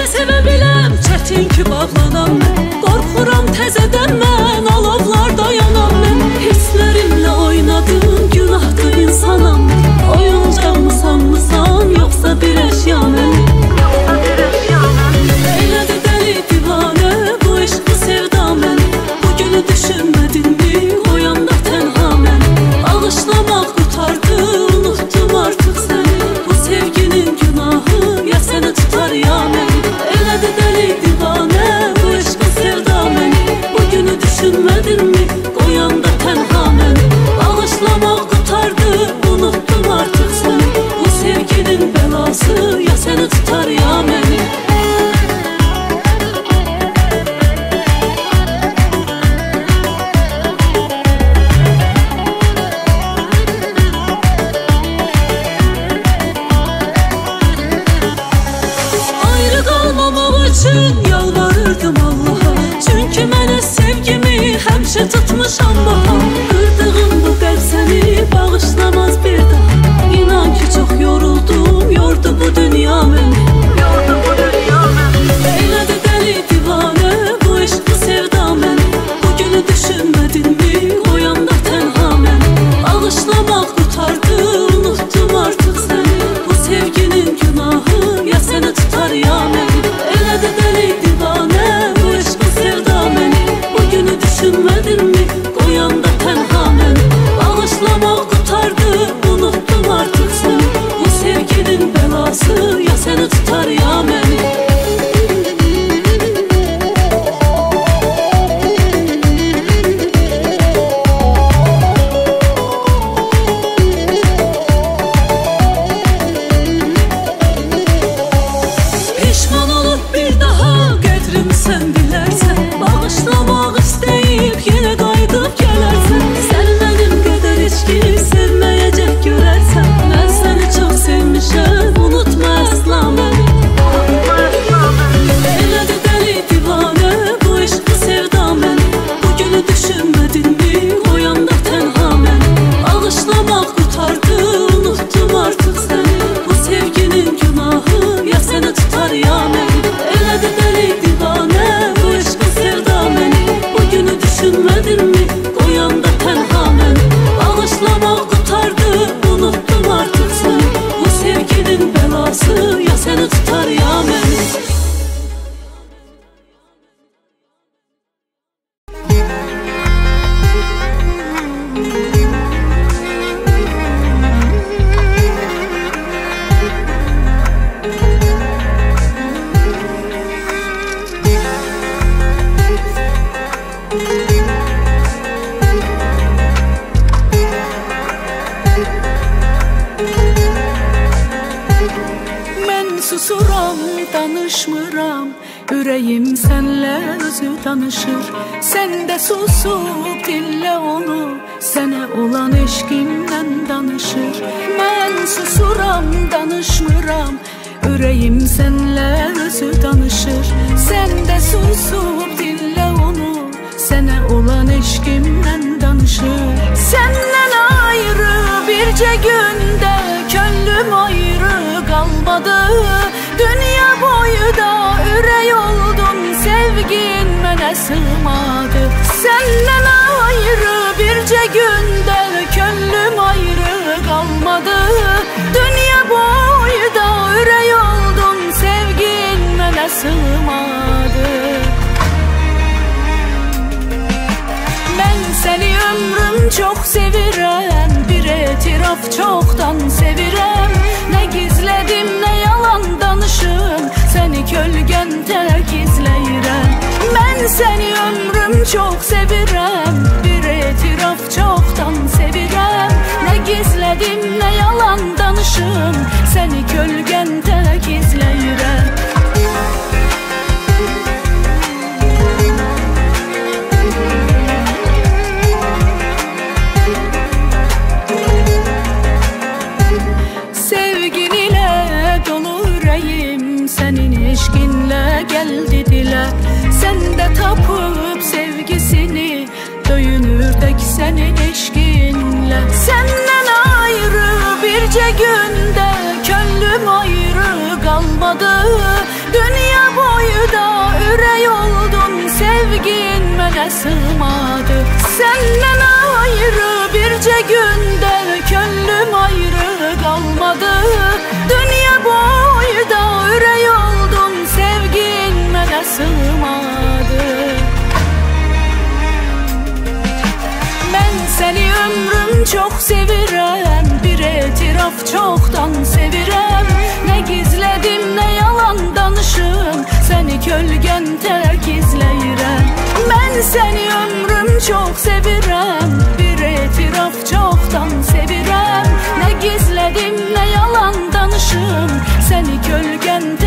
sevə biləm, çətin ki bağlanam mən. Qorxuram təzədən mən, alovlarda yanam mən. Hisslərimlə oynadım, günahdır insanam mən. Oyuncaqmısan mısan, yoxsa bir əşya mən? Elədi dəli divanə, bu eşq, bu sevda mən. Bugünü düşünmədinmi, oyanda tənha mən. Alışlamaq qutardı, unuttum artıq səni. Bu sevginin günahı, ya səni tutar ya məni. Elədi dəli divanə, bu eşq, bu sevda məni. Bugünü düşünmədinmi, oyanda tənha mən. Alışlamaq qutardı, unuttum artıq səni. Bu sevginin bəlası, ya səni tutar ya məni. Yalvarırdım Allaha, çünki mənə sevgimi həmişə tutmuşam baha. Qırdığım bu qəlb səni bağışlamaz bir daha. İnan ki çox yoruldum, yordu bu dünya məni. Elədi dəli divanə, bu eşq, bu sevda məni. Bugünü düşünmədinmi, oyanda tənha mən. Alışlamaq qutardı, unuttum artıq səni. Bu sevginin günahı, ya səni tutar ya məni. Elədi dəli divanə, bu eşq, bu sevda məni. Bugünü düşünmədinmi, oyanda tənha mən. Alışlamaq qutardı, unuttum artıq səni. Bu sevginin bəlası, ya səni tutar ya məni. Susuram, danışmıram, ürəyim sənlə özü danışır. Sən də susub dinlə onu, sənə olan eşqimdən danışır. Mən susuram, danışmıram, ürəyim sənlə özü danışır. Sən də susub dinlə onu, sənə olan eşqimdən danışır. Səndən ayrı bircə gündə könlüm ayrı qalmadı. Dünya boyu da ürək oldum, sevgin mənə sığmadı. Səndən ayrı bircə gündə könlüm ayrı qalmadı. Dünya boyu da ürək oldum, sevgin mənə sığmadı. Mən səni ömrüm çox sevirəm, bir etiraf çoxdan sevirəm. Nə gizlədim, nə yalan danışım, səni kölgəndə gizləyirəm. Mən səni ömrüm çox sevirəm, bir etiraf çoxdan sevirəm. Nə gizlədim, nə yalan danışım, səni kölgəndə gizləyirəm. Eşqinlə gəldi dilə, sən də tapıb sevgisini, döyünür tək sənin eşqinlə. Səndən ayrı bircə gündə könlüm ayrı qalmadı. Dünya bu mənə sığmadı. Səndən ayrı bircə gündə könlüm ayrı qalmadı. Dünya boyda ürək oldum, sevgin mənə sığmadı. Mən səni ömrüm çox sevirəm, bir etiraf çoxdan sevirəm. Nə gizlədim, nə yalan danışım, səni kölgən tək izləyirəm. Mən səni ömrüm çox sevirəm, bir etiraf çoxdan sevirəm. Nə gizlədim, nə yalan danışım, səni kölgən tək